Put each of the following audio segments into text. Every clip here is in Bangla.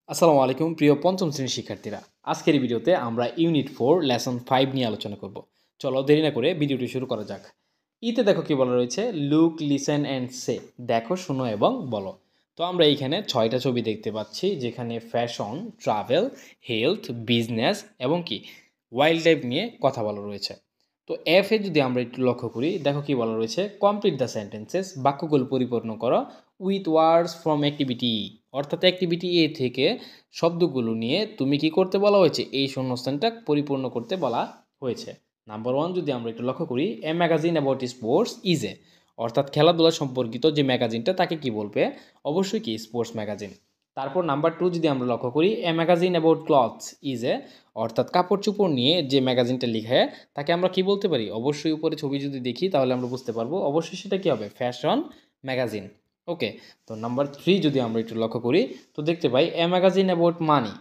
আসসালামু আলাইকুম প্রিয় পঞ্চম শ্রেণীর শিক্ষার্থীরা। আজকের এই ভিডিওতে আমরা ইউনিট 4 লেসন 5 নিয়ে আলোচনা করব। চলো দেরি না করে ভিডিওটি শুরু করা যাক। ইতে দেখো কি বলা রয়েছে, লুক, লিসেন অ্যান্ড সে। দেখো, শোনো এবং বলো। তো আমরা এইখানে 6টা ছবি দেখতে পাচ্ছি, যেখানে ফ্যাশন, ট্রাভেল, হেলথ, বিজনেস এবং কি ওয়াইল্ড লাইফ নিয়ে কথা বলা রয়েছে। তো এফ এ যদি আমরা একটু লক্ষ্য করি, দেখো কি বলা রয়েছে, কমপ্লিট দ্য সেন্টেন্সেস, বাক্যগুলো পরিপূর্ণ করো উইথ ওয়ার্ডস ফ্রম অ্যাক্টিভিটি। অর্থাৎ অ্যাক্টিভিটি এ থেকে শব্দগুলো নিয়ে তুমি কি করতে বলা হয়েছে, এই শূন্যস্থানটা পরিপূর্ণ করতে বলা হয়েছে। নাম্বার 1 যদি আমরা একটু লক্ষ্য করি, a magazine about sports is a. অর্থাৎ খেলাধুলা সম্পর্কিত যে ম্যাগাজিনটা, তাকে কি বলবে, অবশ্যই কি স্পোর্টস ম্যাগাজিন। তারপর নাম্বার 2 যদি আমরা লক্ষ্য করি, a magazine about clothes is a. অর্থাৎ কাপড় চোপড় নিয়ে যে ম্যাগাজিনটা লিখে, তাকে আমরা কি বলতে পারি, অবশ্যই উপরে ছবি যদি দেখি তাহলে আমরা বুঝতে পারবো, অবশ্যই সেটা কি হবে, ফ্যাশন ম্যাগাজিন। ওকে। তো নাম্বার 3 যদি আমরা একটু লক্ষ্য করি, তো দেখতে পাই a magazine about money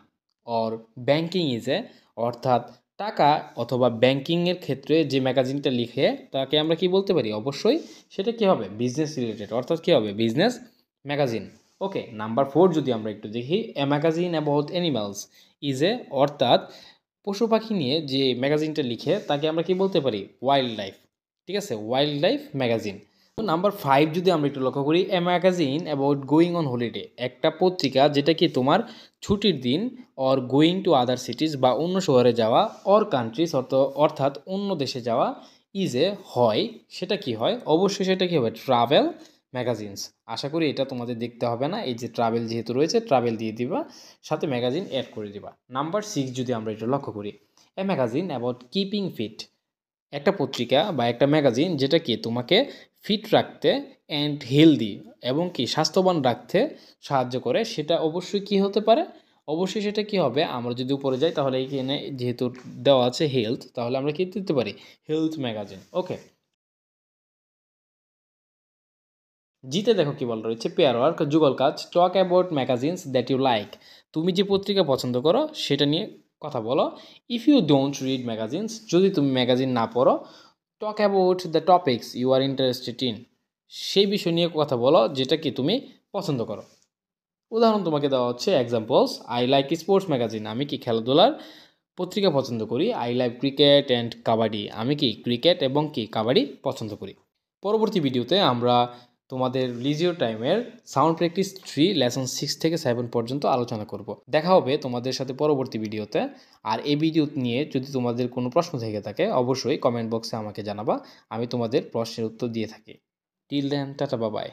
or banking is a. অর্থাৎ টাকা অথবা ব্যাংকিংয়ের ক্ষেত্রে যে ম্যাগাজিনটা লিখে, তাকে আমরা কি বলতে পারি, অবশ্যই সেটা কি হবে, বিজনেস রিলেটেড, অর্থাৎ কি হবে, বিজনেস ম্যাগাজিন। ওকে। নাম্বার 4 যদি আমরা একটু দেখি, এ magazine about animals is a. অর্থাৎ পশু পাখি নিয়ে যে ম্যাগাজিনটা লিখে, তাকে আমরা কি বলতে পারি, ওয়াইল্ড লাইফ। ঠিক আছে, ওয়াইল্ড লাইফ ম্যাগাজিন। নাম্বার 5 যদি আমরা একটু লক্ষ্য করি, a magazine about going on holiday. একটা পত্রিকা যেটা কি তোমার ছুটির দিন, অর গোয়িং টু আদার সিটিজ বা অন্য শহরে যাওয়া, অর কান্ট্রিজ অর্থাৎ অন্য দেশে যাওয়া, ইজ এ হয়, সেটা কি হয়, অবশ্যই সেটা কি হবে, ট্রাভেল ম্যাগাজিনস। আশা করি এটা তোমাদের দেখতে হবে না, এই যে ট্রাভেল যেহেতু রয়েছে, ট্রাভেল দিয়ে দিবা, সাথে ম্যাগাজিন অ্যাড করে দিবা। নাম্বার 6 যদি আমরা একটু লক্ষ্য করি, a magazine about keeping fit. একটা পত্রিকা বা একটা ম্যাগাজিন যেটা কি তোমাকে ফিট রাখতে অ্যান্ড হেলদি এবং কি স্বাস্থ্যবান রাখতে সাহায্য করে, সেটা অবশ্যই কি হতে পারে, অবশ্যই সেটা কি হবে, আমরা যদি উপরে যাই তাহলে এইখানে যেহেতু দেওয়া আছে হেলথ, তাহলে আমরা কি দিতে পারি, হেলথ ম্যাগাজিন। ওকে। জিতে দেখো কি বলা রয়েছে, পেয়ার ওয়ার্ক, যুগল কাজ, talk about magazines that you like. তুমি যে পত্রিকা পছন্দ করো সেটা নিয়ে কথা বলো। If you don't read magazines, যদি তুমি ম্যাগাজিন না পড়ো, talk about the topics you are interested in. সেই বিষয় নিয়ে কথা বলো যেটা কি তুমি পছন্দ করো। উদাহরণ তোমাকে দেওয়া হচ্ছে, examples, I like sports magazine, আমি কি খেলাধুলার পত্রিকা পছন্দ করি। I like cricket and kabaddi, আমি কি ক্রিকেট এবং কি কাবাডি পছন্দ করি। পরবর্তী ভিডিওতে আমরা তোমাদের লিজিও টাইমের সাউন্ড প্র্যাকটিস 3 লেসন 6 থেকে 7 পর্যন্ত আলোচনা করব। দেখা হবে তোমাদের সাথে পরবর্তী ভিডিওতে। আর এই ভিডিও নিয়ে যদি তোমাদের কোনো প্রশ্ন থেকে থাকে, অবশ্যই কমেন্ট বক্সে আমাকে জানাবা, আমি তোমাদের প্রশ্নের উত্তর দিয়ে থাকি। টিল দেন, টাটা, বাবাই।